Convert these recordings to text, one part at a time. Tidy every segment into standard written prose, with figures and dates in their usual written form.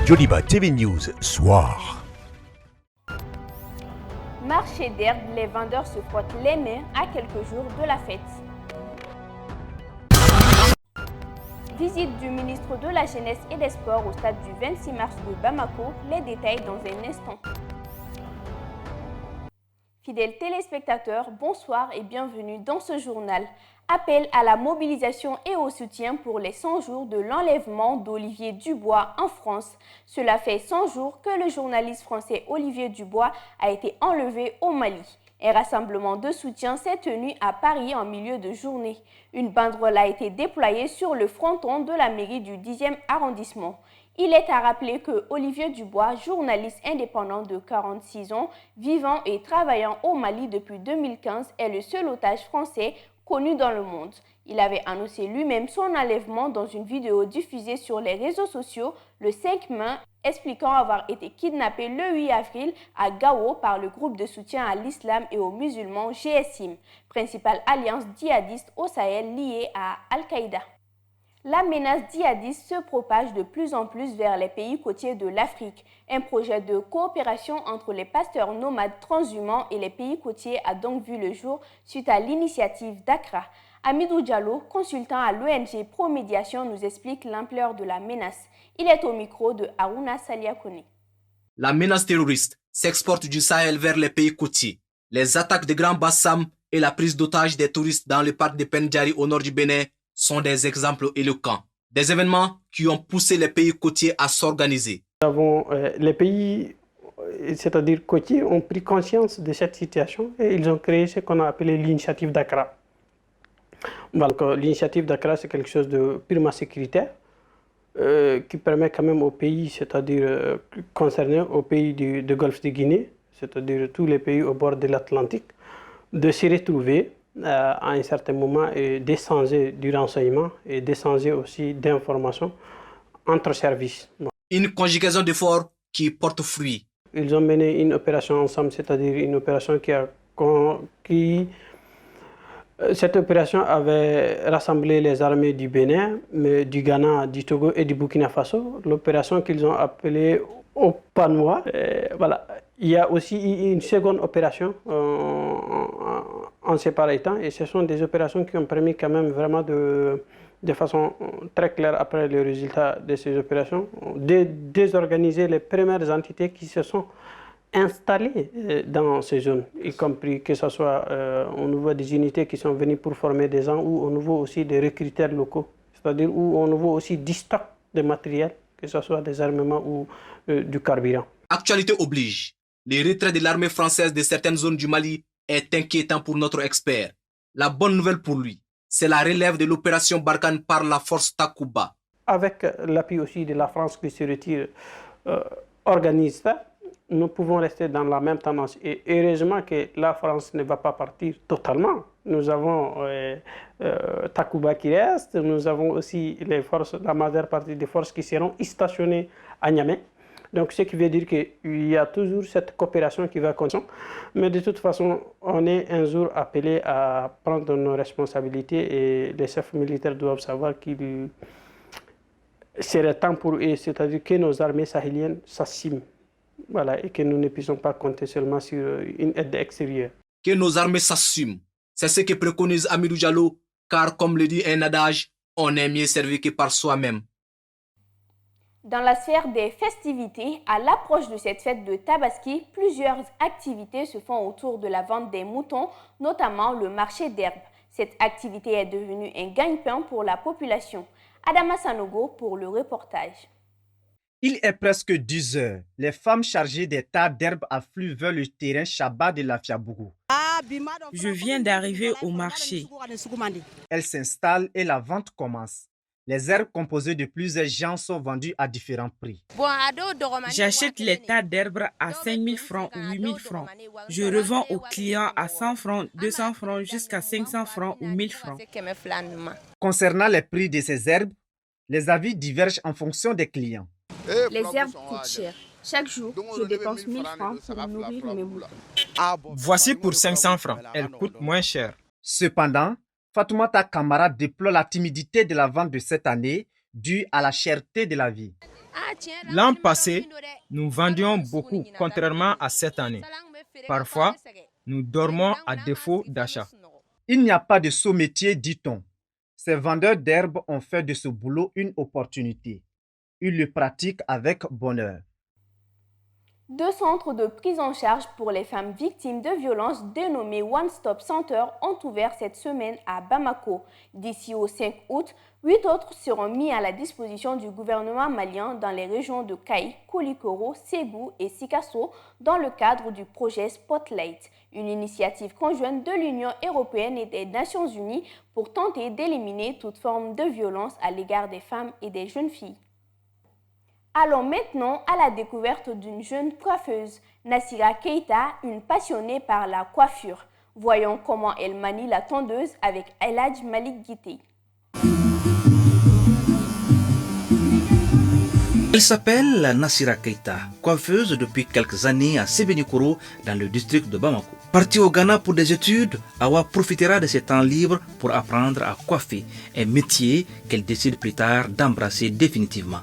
Joliba TV News, soir. Marché d'herbe, les vendeurs se frottent les mains à quelques jours de la fête. Visite du ministre de la Jeunesse et des Sports au stade du 26 mars de Bamako, les détails dans un instant. Fidèles téléspectateurs, bonsoir et bienvenue dans ce journal. Appel à la mobilisation et au soutien pour les 100 jours de l'enlèvement d'Olivier Dubois en France. Cela fait 100 jours que le journaliste français Olivier Dubois a été enlevé au Mali. Un rassemblement de soutien s'est tenu à Paris en milieu de journée. Une banderole a été déployée sur le fronton de la mairie du 10e arrondissement. Il est à rappeler que Olivier Dubois, journaliste indépendant de 46 ans, vivant et travaillant au Mali depuis 2015, est le seul otage français connu dans le monde. Il avait annoncé lui-même son enlèvement dans une vidéo diffusée sur les réseaux sociaux le 5 mai, expliquant avoir été kidnappé le 8 avril à Gao par le groupe de soutien à l'islam et aux musulmans GSIM, principale alliance djihadiste au Sahel liée à Al-Qaïda. La menace djihadiste se propage de plus en plus vers les pays côtiers de l'Afrique. Un projet de coopération entre les pasteurs nomades transhumants et les pays côtiers a donc vu le jour suite à l'initiative d'Accra. Amidou Diallo, consultant à l'ONG Promédiation, nous explique l'ampleur de la menace. Il est au micro de Aruna Saliakone. La menace terroriste s'exporte du Sahel vers les pays côtiers. Les attaques de Grand Bassam et la prise d'otages des touristes dans le parc de Pendjari au nord du Bénin sont des exemples éloquents. Des événements qui ont poussé les pays côtiers à s'organiser. Les pays, c'est-à-dire côtiers, ont pris conscience de cette situation et ils ont créé ce qu'on a appelé l'initiative d'Accra. L'initiative d'Accra, c'est quelque chose de purement sécuritaire qui permet quand même aux pays, c'est-à-dire concernés, aux pays du Golfe de Guinée, c'est-à-dire tous les pays au bord de l'Atlantique, de se retrouver à un certain moment et d'échanger du renseignement et d'échanger aussi d'informations entre services. Une conjugaison d'efforts qui porte fruit. Ils ont mené une opération ensemble, c'est-à-dire une opération cette opération avait rassemblé les armées du Bénin, du Ghana, du Togo et du Burkina Faso. L'opération qu'ils ont appelée Opanoa. Voilà. Il y a aussi une seconde opération en séparé temps et ce sont des opérations qui ont permis quand même vraiment de façon très claire après le résultat de ces opérations, de désorganiser les premières entités qui se sont installées dans ces zones, y compris que ce soit au niveau des unités qui sont venues pour former des gens ou au niveau aussi des recruteurs locaux, c'est-à-dire ou au niveau aussi du stock de matériel, que ce soit des armements ou du carburant. Actualité oblige. Le retrait de l'armée française de certaines zones du Mali est inquiétant pour notre expert. La bonne nouvelle pour lui, c'est la relève de l'opération Barkhane par la force Takuba. Avec l'appui aussi de la France qui se retire, organise ça, nous pouvons rester dans la même tendance. Et heureusement que la France ne va pas partir totalement. Nous avons Takuba qui reste, nous avons aussi les forces, la majeure partie des forces qui seront stationnées à Niamey. Donc, ce qui veut dire qu'il y a toujours cette coopération qui va continuer. Mais de toute façon, on est un jour appelé à prendre nos responsabilités et les chefs militaires doivent savoir qu'il serait temps pour eux, c'est-à-dire que nos armées sahéliennes s'assument. Voilà, et que nous ne puissions pas compter seulement sur une aide extérieure. Que nos armées s'assument. C'est ce que préconise Amidou Diallo, car comme le dit un adage, on est mieux servi que par soi-même. Dans la sphère des festivités, à l'approche de cette fête de Tabaski, plusieurs activités se font autour de la vente des moutons, notamment le marché d'herbe. Cette activité est devenue un gagne-pain pour la population. Adama Sanogo pour le reportage. Il est presque 10 heures. Les femmes chargées des tas d'herbes affluent vers le terrain Chaba de la Fiabougou. Je viens d'arriver au marché. Elles s'installent et la vente commence. Les herbes composées de plusieurs genres sont vendues à différents prix. J'achète les tas d'herbes à 5 000 francs ou 8 000 francs. Je revends aux clients à 100 francs, 200 francs jusqu'à 500 francs ou 1000 francs. Concernant les prix de ces herbes, les avis divergent en fonction des clients. Les herbes coûtent cher. Chaque jour, je dépense 1000 francs pour nourrir mes moutons. Voici pour 500 francs. Elle coûte moins cher. Cependant, Fatoumata Kamara déplore la timidité de la vente de cette année due à la cherté de la vie. L'an passé, nous vendions beaucoup, contrairement à cette année. Parfois, nous dormons à défaut d'achat. Il n'y a pas de saut métier, dit-on. Ces vendeurs d'herbes ont fait de ce boulot une opportunité. Ils le pratiquent avec bonheur. 2 centres de prise en charge pour les femmes victimes de violences dénommés One Stop Center ont ouvert cette semaine à Bamako. D'ici au 5 août, 8 autres seront mis à la disposition du gouvernement malien dans les régions de Kaï, Koulikoro, Ségou et Sikasso dans le cadre du projet Spotlight, une initiative conjointe de l'Union européenne et des Nations unies pour tenter d'éliminer toute forme de violence à l'égard des femmes et des jeunes filles. Allons maintenant à la découverte d'une jeune coiffeuse, Nassira Keita, une passionnée par la coiffure. Voyons comment elle manie la tondeuse avec El Hadj Malik Guité. Elle s'appelle Nassira Keita, coiffeuse depuis quelques années à Sébenikoro dans le district de Bamako. Partie au Ghana pour des études, Awa profitera de ses temps libres pour apprendre à coiffer, un métier qu'elle décide plus tard d'embrasser définitivement.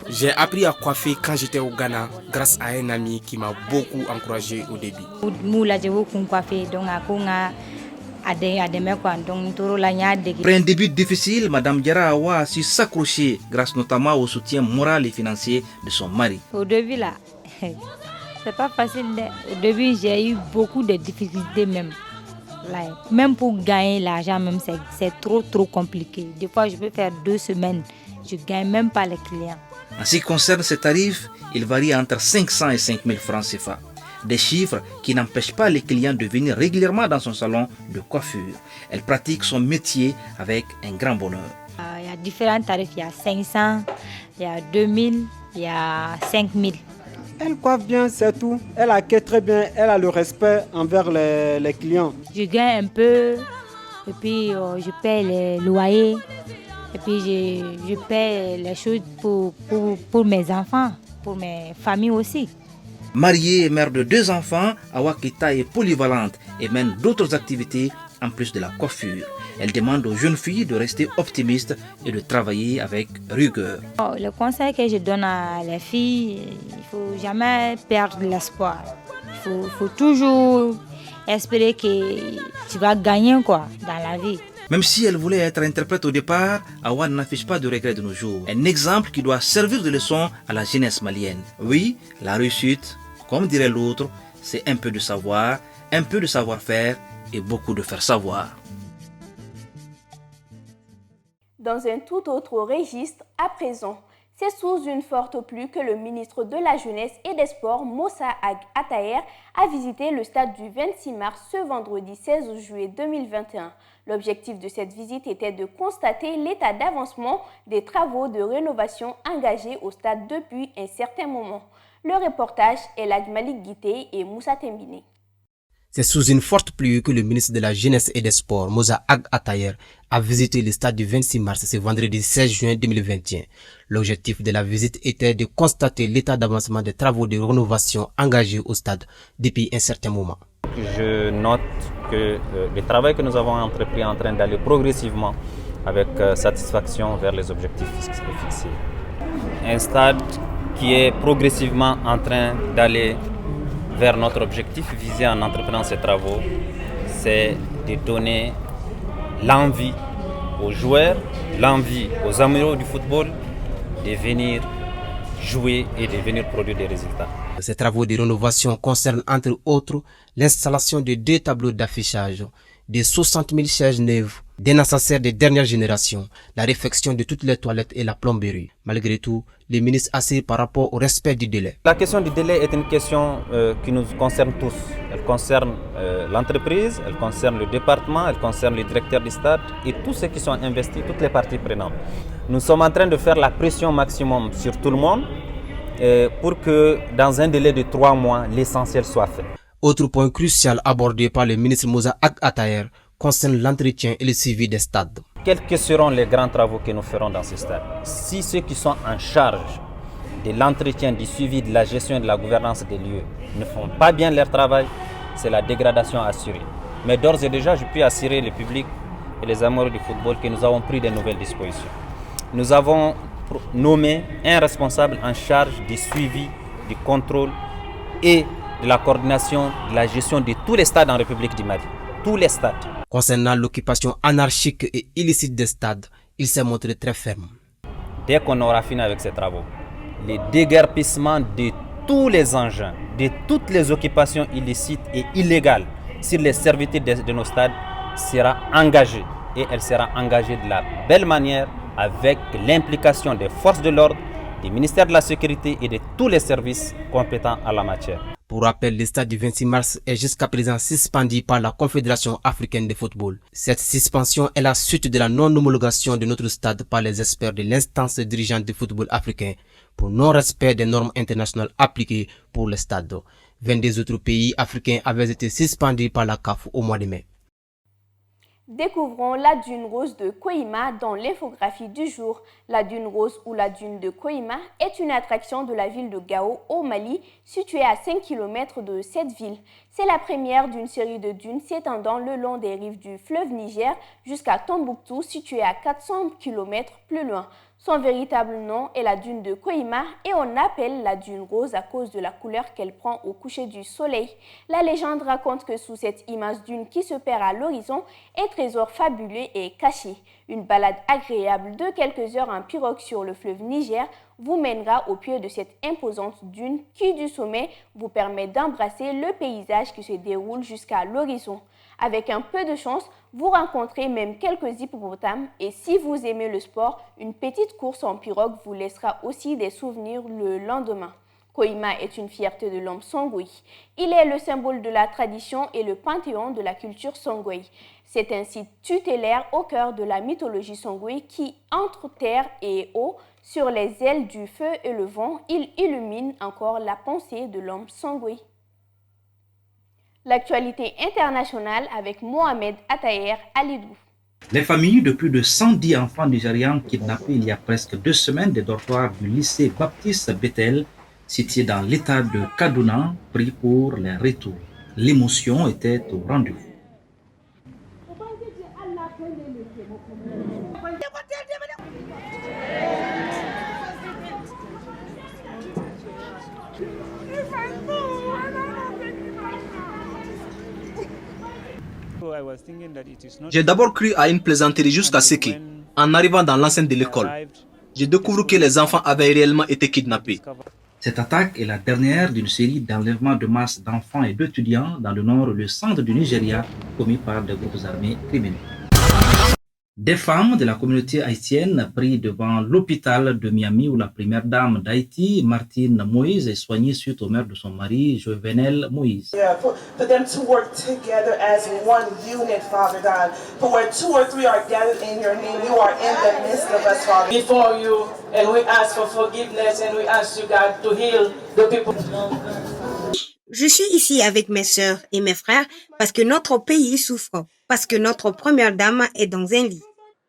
J'ai appris à coiffer quand j'étais au Ghana grâce à un ami qui m'a beaucoup encouragé au début. Après un début difficile, Madame Diarra Awa a su s'accrocher grâce notamment au soutien moral et financier de son mari. Au début là, c'est pas facile. Au début, j'ai eu beaucoup de difficultés même. Même pour gagner l'argent, même c'est trop compliqué. Des fois, je peux faire 2 semaines, je ne gagne même pas les clients. En ce qui concerne ses tarifs, il varie entre 500 et 5000 francs CFA. Des chiffres qui n'empêchent pas les clients de venir régulièrement dans son salon de coiffure. Elle pratique son métier avec un grand bonheur. Il y a différents tarifs, il y a 500, il y a 2000, il y a 5000. Elle coiffe bien, c'est tout. Elle accueille très bien, elle a le respect envers les clients. Je gagne un peu, et puis je paie les loyers, et puis je paie les choses pour mes enfants, pour mes familles aussi. Mariée et mère de 2 enfants, Awa Keita est polyvalente et mène d'autres activités en plus de la coiffure. Elle demande aux jeunes filles de rester optimistes et de travailler avec rigueur. Le conseil que je donne à les filles, il ne faut jamais perdre l'espoir. Il faut toujours espérer que tu vas gagner dans la vie. Même si elle voulait être interprète au départ, Awa n'affiche pas de regrets de nos jours. Un exemple qui doit servir de leçon à la jeunesse malienne. Oui, la réussite, comme dirait l'autre, c'est un peu de savoir, un peu de savoir-faire et beaucoup de faire savoir. Dans un tout autre registre, à présent, c'est sous une forte pluie que le ministre de la Jeunesse et des Sports, Moussa Ag Attaher, a visité le stade du 26 mars ce vendredi 16 juillet 2021. L'objectif de cette visite était de constater l'état d'avancement des travaux de rénovation engagés au stade depuis un certain moment. Le reportage est El Hadj Malik Guité et Moussa Tembine. C'est sous une forte pluie que le ministre de la Jeunesse et des Sports, Moussa Ag Attaher, a visité le stade du 26 mars ce vendredi 16 juin 2021. L'objectif de la visite était de constater l'état d'avancement des travaux de rénovation engagés au stade depuis un certain moment. Je note que le travail que nous avons entrepris est en train d'aller progressivement avec satisfaction vers les objectifs fixés. Un stade qui est progressivement en train d'aller vers notre objectif visé en entreprenant ces travaux, c'est de donner l'envie aux joueurs, l'envie aux amoureux du football de venir jouer et de venir produire des résultats. Ces travaux de rénovation concernent entre autres l'installation de 2 tableaux d'affichage, de 60 000 chaises neuves, des ascenseurs de dernière génération, la réfection de toutes les toilettes et la plomberie. Malgré tout, le ministre assure par rapport au respect du délai. La question du délai est une question qui nous concerne tous. Elle concerne l'entreprise, elle concerne le département, elle concerne le directeur du stade et tous ceux qui sont investis, toutes les parties prenantes. Nous sommes en train de faire la pression maximum sur tout le monde pour que dans un délai de 3 mois, l'essentiel soit fait. Autre point crucial abordé par le ministre Moussa Ag Attaher concerne l'entretien et le suivi des stades. Quels que seront les grands travaux que nous ferons dans ce stade? Si ceux qui sont en charge de l'entretien, du suivi, de la gestion et de la gouvernance des lieux ne font pas bien leur travail, c'est la dégradation assurée. Mais d'ores et déjà, je peux assurer le public et les amoureux du football que nous avons pris de nouvelles dispositions. Nous avons nommé un responsable en charge du suivi, du contrôle et de la coordination de la gestion de tous les stades en République du Mali. Tous les stades. Concernant l'occupation anarchique et illicite des stades, il s'est montré très ferme. Dès qu'on aura fini avec ces travaux, le déguerpissement de tous les engins, de toutes les occupations illicites et illégales sur les servitudes de nos stades sera engagée. Et elle sera engagée de la belle manière avec l'implication des forces de l'ordre, du ministère de la Sécurité et de tous les services compétents en la matière. Pour rappel, le stade du 26 mars est jusqu'à présent suspendu par la Confédération africaine de football. Cette suspension est la suite de la non-homologation de notre stade par les experts de l'instance dirigeante du football africain pour non-respect des normes internationales appliquées pour le stade. 22 autres pays africains avaient été suspendus par la CAF au mois de mai. Découvrons la dune rose de Koïma dans l'infographie du jour. La dune rose ou la dune de Koïma est une attraction de la ville de Gao au Mali, située à 5 km de cette ville. C'est la première d'une série de dunes s'étendant le long des rives du fleuve Niger jusqu'à Tombouctou, située à 400 km plus loin. Son véritable nom est la dune de Koïma et on appelle la dune rose à cause de la couleur qu'elle prend au coucher du soleil. La légende raconte que sous cette immense dune qui se perd à l'horizon, un trésor fabuleux est caché. Une balade agréable de quelques heures en pirogue sur le fleuve Niger vous mènera au pied de cette imposante dune qui du sommet vous permet d'embrasser le paysage qui se déroule jusqu'à l'horizon. Avec un peu de chance, vous rencontrez même quelques hippopotames et si vous aimez le sport, une petite course en pirogue vous laissera aussi des souvenirs le lendemain. Koïma est une fierté de l'homme Songoi. Il est le symbole de la tradition et le panthéon de la culture Songoi. C'est un site tutélaire au cœur de la mythologie Songoi qui, entre terre et eau, sur les ailes du feu et le vent, il illumine encore la pensée de l'homme Songoi. L'actualité internationale avec Mohamed Attaher Alidou. Les familles de plus de 110 enfants nigérians kidnappés il y a presque 2 semaines des dortoirs du lycée Baptiste Bethel, situé dans l'état de Kaduna, prient pour les retours. L'émotion était au rendez-vous. J'ai d'abord cru à une plaisanterie jusqu'à ce que, en arrivant dans l'enceinte de l'école, je découvre que les enfants avaient réellement été kidnappés. Cette attaque est la dernière d'une série d'enlèvements de masse d'enfants et d'étudiants dans le nord et le centre du Nigeria commis par des groupes armés criminels. Des femmes de la communauté haïtienne prient devant l'hôpital de Miami où la première dame d'Haïti, Martine Moïse, est soignée suite au meurtre de son mari, Jovenel Moïse. For them to work together as one unit, Father God. For where 2 or 3 are gathered in your name, you are in the midst of us, Father. Before you, and we ask for forgiveness, and we ask you, God, to heal the people. Je suis ici avec mes sœurs et mes frères parce que notre pays souffre, parce que notre première dame est dans un lit.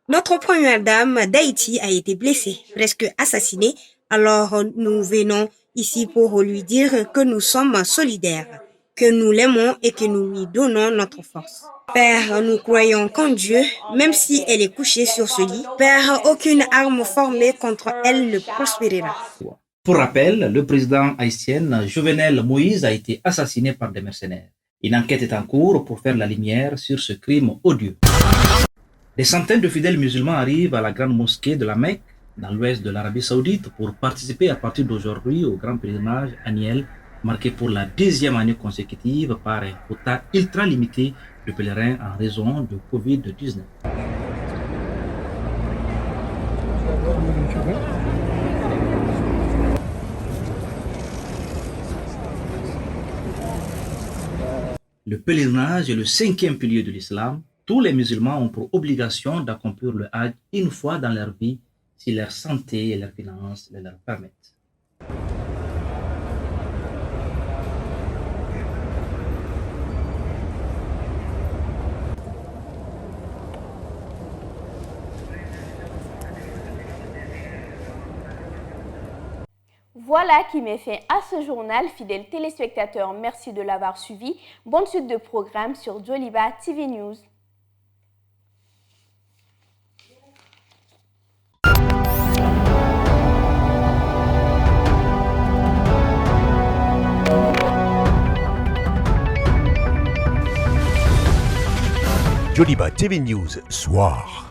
Notre première dame d'Haïti a été blessée, presque assassinée, alors nous venons ici pour lui dire que nous sommes solidaires, que nous l'aimons et que nous lui donnons notre force. Père, nous croyons qu'en Dieu, même si elle est couchée sur ce lit, Père, aucune arme formée contre elle ne prospérera. Pour rappel, le président haïtien Jovenel Moïse a été assassiné par des mercenaires. Une enquête est en cours pour faire la lumière sur ce crime odieux. Des centaines de fidèles musulmans arrivent à la grande mosquée de la Mecque, dans l'ouest de l'Arabie Saoudite, pour participer à partir d'aujourd'hui au grand pèlerinage annuel marqué pour la 2e année consécutive par un quota ultra limité de pèlerins en raison de Covid-19. Le pèlerinage est le 5e pilier de l'islam. Tous les musulmans ont pour obligation d'accomplir le Hajj une fois dans leur vie si leur santé et leurs finances le leur permettent. Voilà qui met fin à ce journal. Fidèles téléspectateurs, merci de l'avoir suivi. Bonne suite de programmes sur Joliba TV News. Joliba TV News, soir.